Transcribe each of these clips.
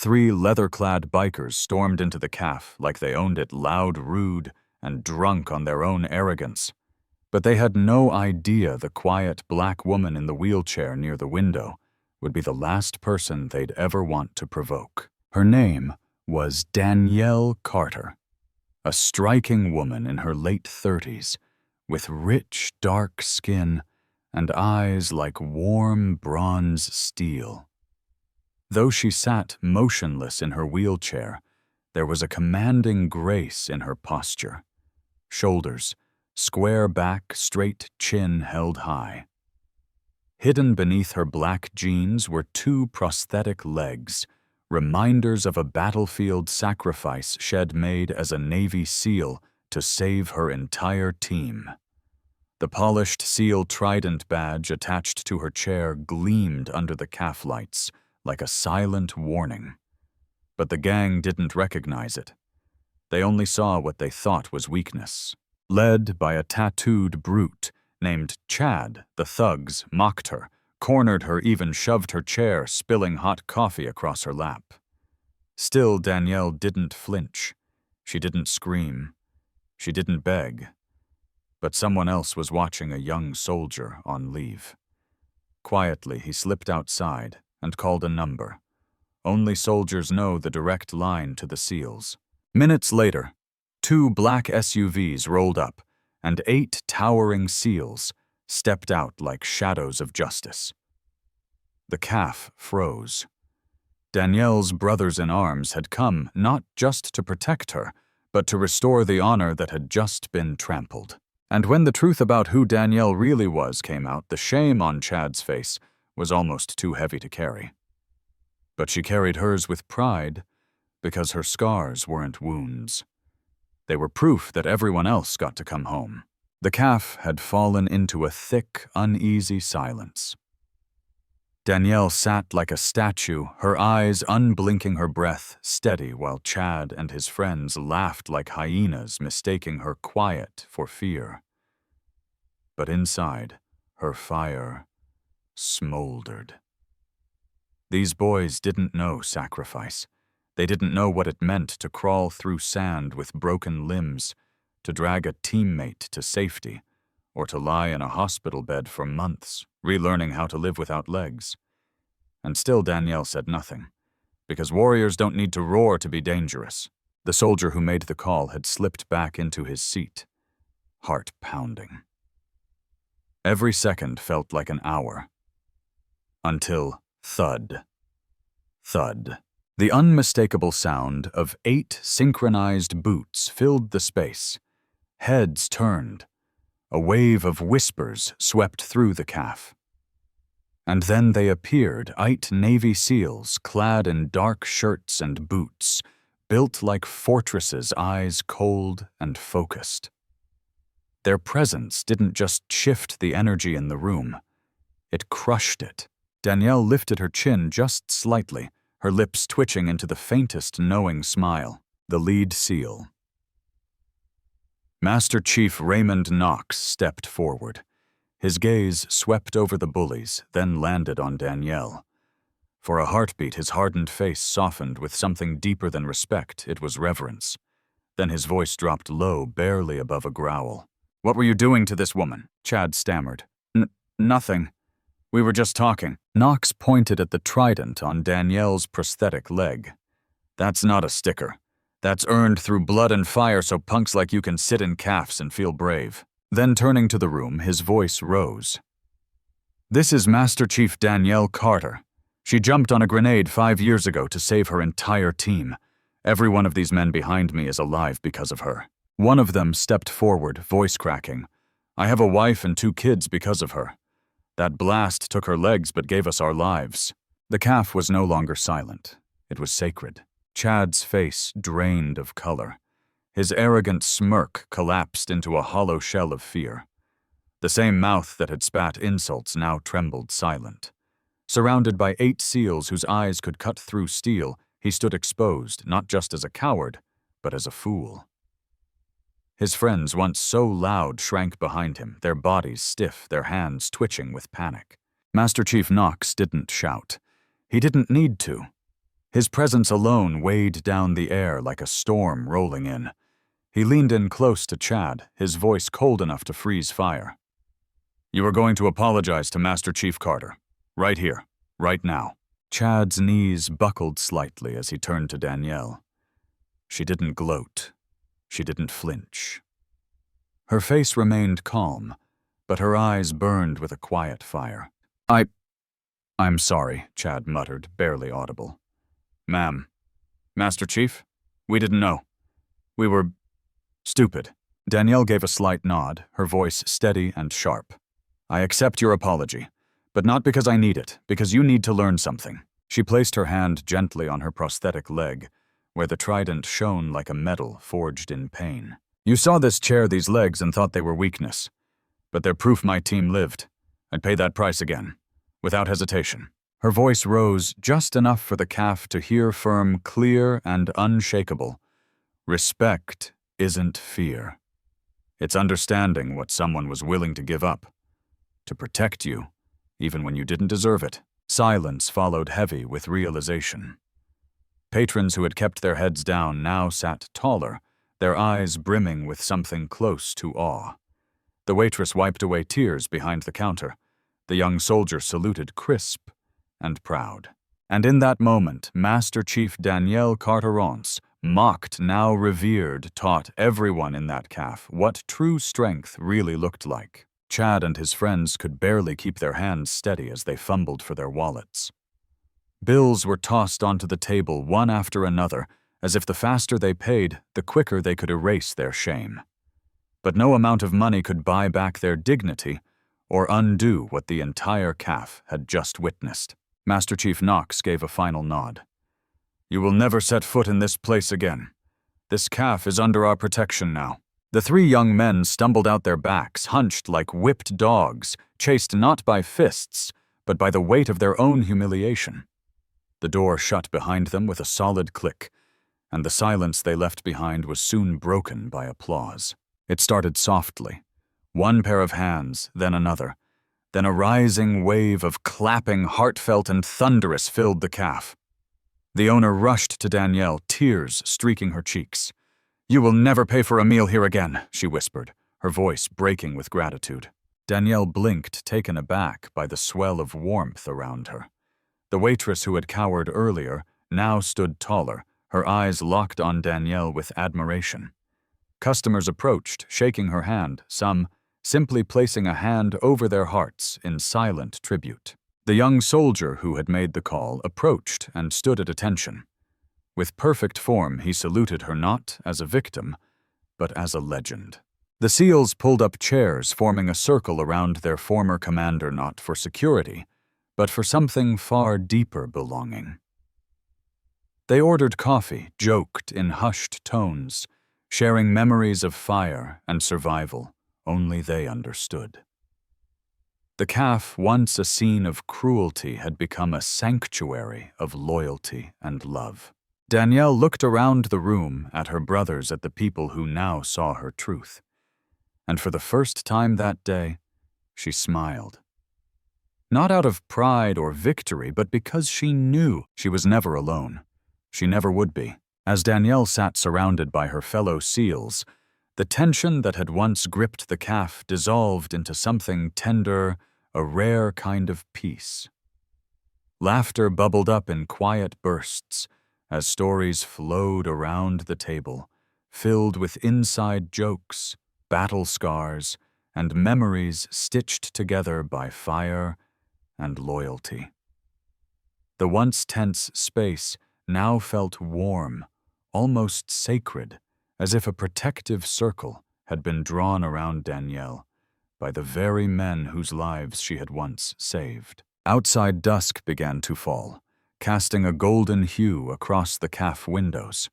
3 leather-clad bikers stormed into the cafe like they owned it, loud, rude, and drunk on their own arrogance. But they had no idea the quiet black woman in the wheelchair near the window would be the last person they'd ever want to provoke. Her name was Danielle Carter, a striking woman in her late 30s, with rich, dark skin and eyes like warm bronze steel. Though she sat motionless in her wheelchair, there was a commanding grace in her posture. Shoulders, square back, straight chin held high. Hidden beneath her black jeans were 2 prosthetic legs, reminders of a battlefield sacrifice she'd made as a Navy SEAL to save her entire team. The polished SEAL Trident badge attached to her chair gleamed under the cafe lights like a silent warning. But the gang didn't recognize it. They only saw what they thought was weakness. Led by a tattooed brute named Chad, the thugs mocked her, cornered her, even shoved her chair, spilling hot coffee across her lap. Still, Danielle didn't flinch. She didn't scream. She didn't beg. But someone else was watching a young soldier on leave. Quietly, he slipped outside and called a number. Only soldiers know the direct line to the SEALs. Minutes later, 2 black SUVs rolled up, and 8 towering SEALs stepped out like shadows of justice. The cafe froze. Danielle's brothers-in-arms had come not just to protect her, but to restore the honor that had just been trampled. And when the truth about who Danielle really was came out, the shame on Chad's face was almost too heavy to carry. But she carried hers with pride because her scars weren't wounds. They were proof that everyone else got to come home. The cafe had fallen into a thick, uneasy silence. Danielle sat like a statue, her eyes unblinking, her breath steady, while Chad and his friends laughed like hyenas, mistaking her quiet for fear. But inside, her fire smoldered. These boys didn't know sacrifice. They didn't know what it meant to crawl through sand with broken limbs, to drag a teammate to safety, or to lie in a hospital bed for months, relearning how to live without legs. And still Danielle said nothing, because warriors don't need to roar to be dangerous. The soldier who made the call had slipped back into his seat, heart pounding. Every second felt like an hour, until thud, thud. The unmistakable sound of 8 synchronized boots filled the space. Heads turned. A wave of whispers swept through the cafe. And then they appeared, 8 Navy SEALs clad in dark shirts and boots, built like fortresses, eyes cold and focused. Their presence didn't just shift the energy in the room. It crushed it. Danielle lifted her chin just slightly, her lips twitching into the faintest knowing smile. The lead SEAL. Master Chief Raymond Knox stepped forward. His gaze swept over the bullies, then landed on Danielle. For a heartbeat, his hardened face softened with something deeper than respect. It was reverence. Then his voice dropped low, barely above a growl. "What were you doing to this woman?" Chad stammered. Nothing. We were just talking." Knox pointed at the trident on Danielle's prosthetic leg. "That's not a sticker. That's earned through blood and fire so punks like you can sit in cafes and feel brave." Then turning to the room, his voice rose. "This is Master Chief Danielle Carter. She jumped on a grenade 5 years ago to save her entire team. Every one of these men behind me is alive because of her." One of them stepped forward, voice cracking. "I have a wife and 2 kids because of her. That blast took her legs but gave us our lives." The cafe was no longer silent. It was sacred. Chad's face drained of color. His arrogant smirk collapsed into a hollow shell of fear. The same mouth that had spat insults now trembled silent. Surrounded by 8 SEALs whose eyes could cut through steel, he stood exposed, not just as a coward, but as a fool. His friends, once so loud, shrank behind him, their bodies stiff, their hands twitching with panic. Master Chief Knox didn't shout. He didn't need to. His presence alone weighed down the air like a storm rolling in. He leaned in close to Chad, his voice cold enough to freeze fire. "You are going to apologize to Master Chief Carter. Right here. Right now." Chad's knees buckled slightly as he turned to Danielle. She didn't gloat. She didn't flinch. Her face remained calm, but her eyes burned with a quiet fire. I'm sorry," Chad muttered, barely audible. "Ma'am. Master Chief? We didn't know. We were stupid." Danielle gave a slight nod, her voice steady and sharp. "I accept your apology, but not because I need it, because you need to learn something." She placed her hand gently on her prosthetic leg, where the trident shone like a metal forged in pain. "You saw this chair, these legs, and thought they were weakness. But they're proof my team lived. I'd pay that price again, without hesitation." Her voice rose just enough for the calf to hear firm, clear, and unshakable. "Respect isn't fear. It's understanding what someone was willing to give up. To protect you, even when you didn't deserve it." Silence followed heavy with realization. Patrons who had kept their heads down now sat taller, their eyes brimming with something close to awe. The waitress wiped away tears behind the counter. The young soldier saluted crisp and proud. And in that moment, Master Chief Danielle Carterance, mocked, now revered, taught everyone in that calf what true strength really looked like. Chad and his friends could barely keep their hands steady as they fumbled for their wallets. Bills were tossed onto the table one after another, as if the faster they paid, the quicker they could erase their shame. But no amount of money could buy back their dignity or undo what the entire calf had just witnessed. Master Chief Knox gave a final nod. "You will never set foot in this place again. This calf is under our protection now." The three young men stumbled out their backs, hunched like whipped dogs, chased not by fists, but by the weight of their own humiliation. The door shut behind them with a solid click, and the silence they left behind was soon broken by applause. It started softly. One pair of hands, then another. Then a rising wave of clapping, heartfelt and thunderous filled the calf. The owner rushed to Danielle, tears streaking her cheeks. "You will never pay for a meal here again," she whispered, her voice breaking with gratitude. Danielle blinked, taken aback by the swell of warmth around her. The waitress who had cowered earlier now stood taller, her eyes locked on Danielle with admiration. Customers approached, shaking her hand, some simply placing a hand over their hearts in silent tribute. The young soldier who had made the call approached and stood at attention. With perfect form, he saluted her not as a victim, but as a legend. The SEALs pulled up chairs, forming a circle around their former commander, not for security, but for something far deeper belonging. They ordered coffee, joked in hushed tones, sharing memories of fire and survival only they understood. The calf, once a scene of cruelty, had become a sanctuary of loyalty and love. Danielle looked around the room at her brothers, at the people who now saw her truth. And for the first time that day, she smiled. Not out of pride or victory, but because she knew she was never alone. She never would be. As Danielle sat surrounded by her fellow SEALs, the tension that had once gripped the calf dissolved into something tender, a rare kind of peace. Laughter bubbled up in quiet bursts as stories flowed around the table, filled with inside jokes, battle scars, and memories stitched together by fire and loyalty. The once tense space now felt warm, almost sacred, as if a protective circle had been drawn around Danielle by the very men whose lives she had once saved. Outside, dusk began to fall, casting a golden hue across the calf windows.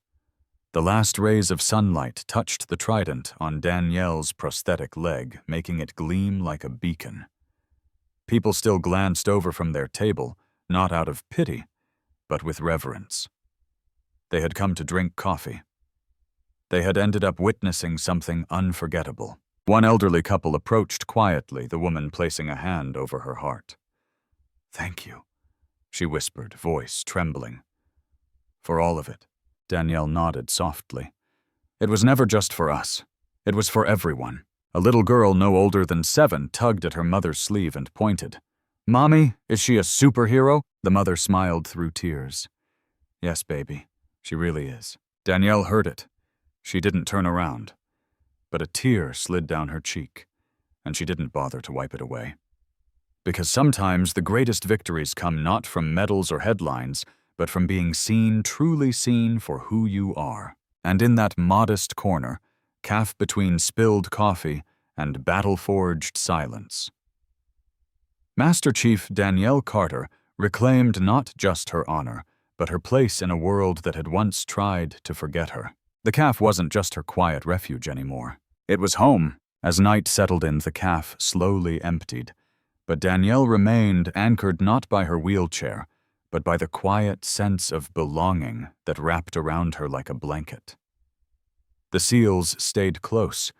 The last rays of sunlight touched the trident on Danielle's prosthetic leg, making it gleam like a beacon. People still glanced over from their table, not out of pity, but with reverence. They had come to drink coffee. They had ended up witnessing something unforgettable. One elderly couple approached quietly, the woman placing a hand over her heart. "Thank you," she whispered, voice trembling. For all of it. Danielle nodded softly. It was never just for us. It was for everyone. A little girl no older than 7 tugged at her mother's sleeve and pointed. "Mommy, is she a superhero?" The mother smiled through tears. "Yes, baby, she really is." Danielle heard it. She didn't turn around. But a tear slid down her cheek, and she didn't bother to wipe it away. Because sometimes the greatest victories come not from medals or headlines, but from being seen, truly seen for who you are. And in that modest corner, calf between spilled coffee and battle-forged silence, Master Chief Danielle Carter reclaimed not just her honor, but her place in a world that had once tried to forget her. The calf wasn't just her quiet refuge anymore. It was home. As night settled in, the calf slowly emptied, but Danielle remained anchored not by her wheelchair, but by the quiet sense of belonging that wrapped around her like a blanket. The seals stayed close,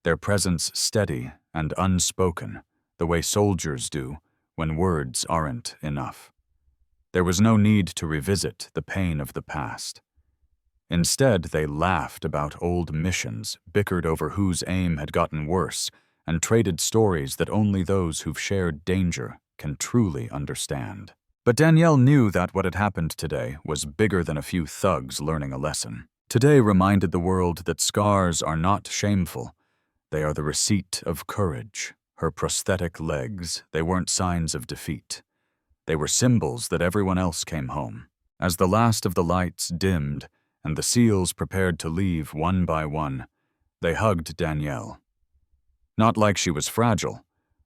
their presence steady and unspoken, the way soldiers do when words aren't enough. There was no need to revisit the pain of the past. Instead, they laughed about old missions, bickered over whose aim had gotten worse, and traded stories that only those who've shared danger can truly understand. But Danielle knew that what had happened today was bigger than a few thugs learning a lesson. Today reminded the world that scars are not shameful. They are the receipt of courage. Her prosthetic legs, they weren't signs of defeat. They were symbols that everyone else came home. As the last of the lights dimmed and the seals prepared to leave one by one, they hugged Danielle. Not like she was fragile,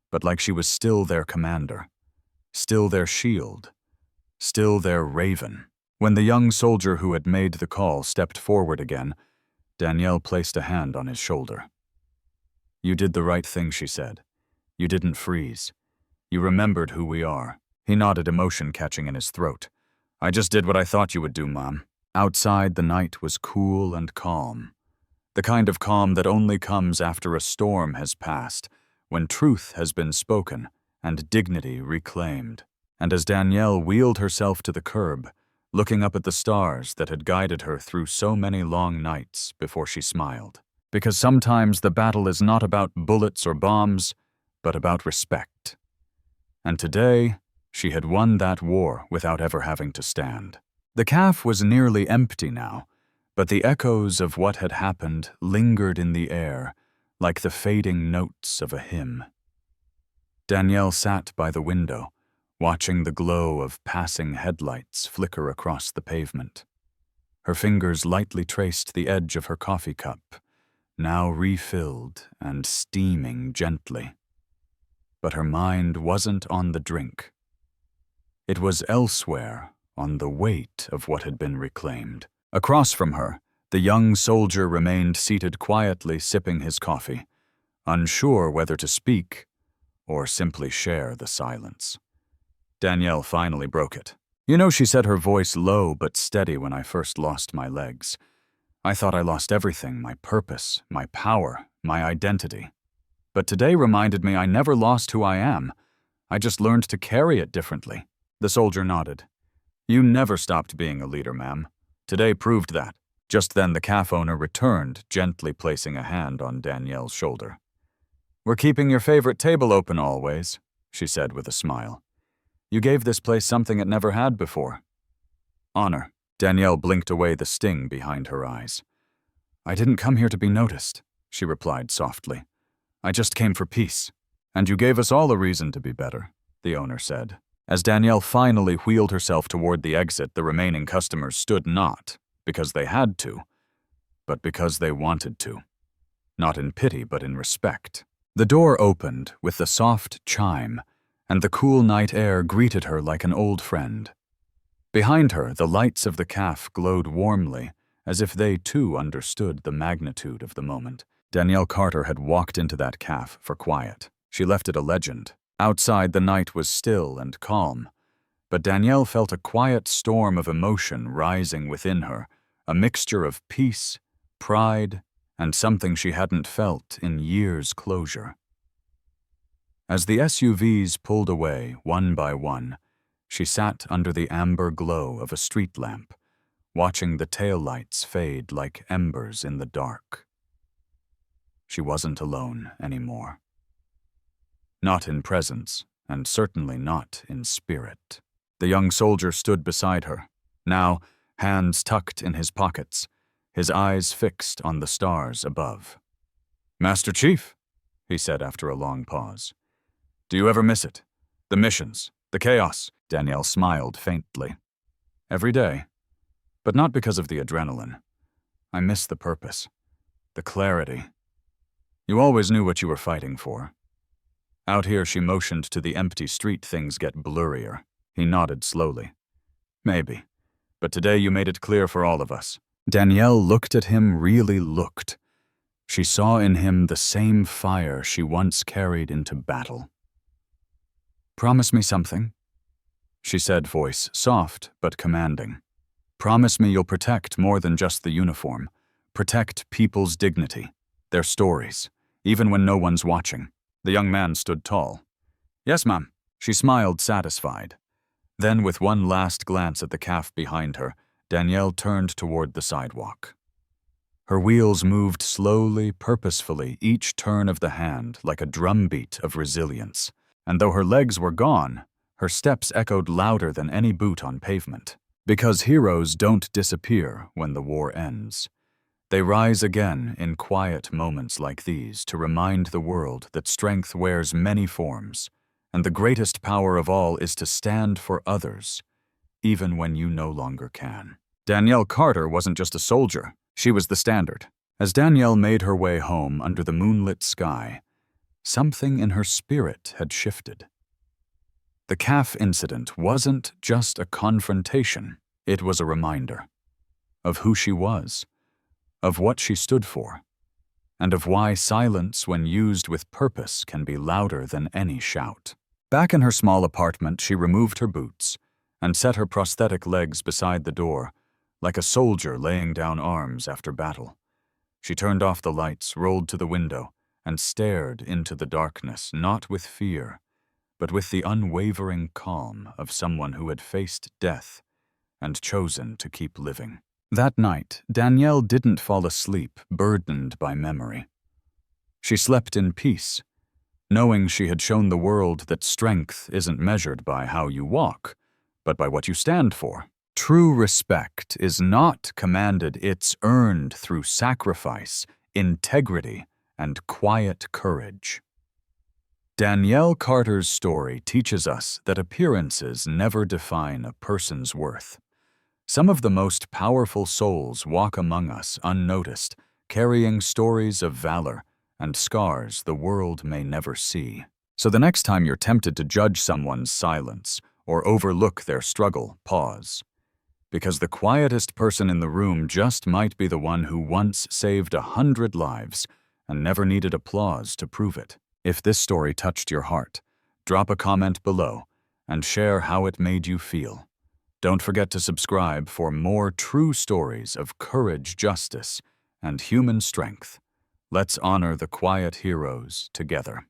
but like she was still their commander, still their shield, still their raven. When the young soldier who had made the call stepped forward again, Danielle placed a hand on his shoulder. "You did the right thing," she said. "You didn't freeze. You remembered who we are." He nodded, emotion catching in his throat. "I just did what I thought you would do, Mom." Outside, the night was cool and calm. The kind of calm that only comes after a storm has passed, when truth has been spoken and dignity reclaimed. And as Danielle wheeled herself to the curb, looking up at the stars that had guided her through so many long nights before she smiled. Because sometimes the battle is not about bullets or bombs, but about respect. And today, she had won that war without ever having to stand. The calf was nearly empty now, but the echoes of what had happened lingered in the air, like the fading notes of a hymn. Danielle sat by the window, watching the glow of passing headlights flicker across the pavement. Her fingers lightly traced the edge of her coffee cup, now refilled and steaming gently. But her mind wasn't on the drink. It was elsewhere, on the weight of what had been reclaimed. Across from her, the young soldier remained seated quietly sipping his coffee, unsure whether to speak or simply share the silence. Danielle finally broke it. "You know," she said, her voice low but steady, "when I first lost my legs, I thought I lost everything, my purpose, my power, my identity. But today reminded me I never lost who I am. I just learned to carry it differently." The soldier nodded. "You never stopped being a leader, ma'am. Today proved that." Just then the calf owner returned, gently placing a hand on Danielle's shoulder. "We're keeping your favorite table open always," she said with a smile. "You gave this place something it never had before." "Honor." Danielle blinked away the sting behind her eyes. "I didn't come here to be noticed," she replied softly. "I just came for peace." "And you gave us all a reason to be better," the owner said. As Danielle finally wheeled herself toward the exit, the remaining customers stood not because they had to, but because they wanted to. Not in pity, but in respect. The door opened with the soft chime, and the cool night air greeted her like an old friend. Behind her, the lights of the calf glowed warmly, as if they too understood the magnitude of the moment. Danielle Carter had walked into that calf for quiet. She left it a legend. Outside, the night was still and calm, but Danielle felt a quiet storm of emotion rising within her, a mixture of peace, pride, and something she hadn't felt in years' closure. As the SUVs pulled away one by one, she sat under the amber glow of a street lamp, watching the taillights fade like embers in the dark. She wasn't alone anymore. Not in presence, and certainly not in spirit. The young soldier stood beside her, now hands tucked in his pockets, his eyes fixed on the stars above. "Master Chief," he said after a long pause, "do you ever miss it? The missions, the chaos?" Danielle smiled faintly. "Every day. But not because of the adrenaline. I miss the purpose, the clarity. You always knew what you were fighting for." Out here, she motioned to the empty street. Things get blurrier. He nodded slowly. "Maybe. But today you made it clear for all of us." Danielle looked at him, really looked. She saw in him the same fire she once carried into battle. "Promise me something," she said, voice soft but commanding. "Promise me you'll protect more than just the uniform. Protect people's dignity, their stories, even when no one's watching." The young man stood tall. "Yes, ma'am." She smiled, satisfied. Then, with one last glance at the calf behind her, Danielle turned toward the sidewalk. Her wheels moved slowly, purposefully, each turn of the hand like a drumbeat of resilience. And though her legs were gone, her steps echoed louder than any boot on pavement. Because heroes don't disappear when the war ends. They rise again in quiet moments like these to remind the world that strength wears many forms, and the greatest power of all is to stand for others, even when you no longer can. Danielle Carter wasn't just a soldier, she was the standard. As Danielle made her way home under the moonlit sky, something in her spirit had shifted. The calf incident wasn't just a confrontation, it was a reminder of who she was, of what she stood for, and of why silence, when used with purpose, can be louder than any shout. Back in her small apartment, she removed her boots and set her prosthetic legs beside the door, like a soldier laying down arms after battle. She turned off the lights, rolled to the window, and stared into the darkness, not with fear, but with the unwavering calm of someone who had faced death and chosen to keep living. That night, Danielle didn't fall asleep, burdened by memory. She slept in peace, knowing she had shown the world that strength isn't measured by how you walk, but by what you stand for. True respect is not commanded, it's earned through sacrifice, integrity, and quiet courage. Danielle Carter's story teaches us that appearances never define a person's worth. Some of the most powerful souls walk among us unnoticed, carrying stories of valor and scars the world may never see. So the next time you're tempted to judge someone's silence or overlook their struggle, pause. Because the quietest person in the room just might be the one who once saved 100 lives and never needed applause to prove it. If this story touched your heart, drop a comment below and share how it made you feel. Don't forget to subscribe for more true stories of courage, justice, and human strength. Let's honor the quiet heroes together.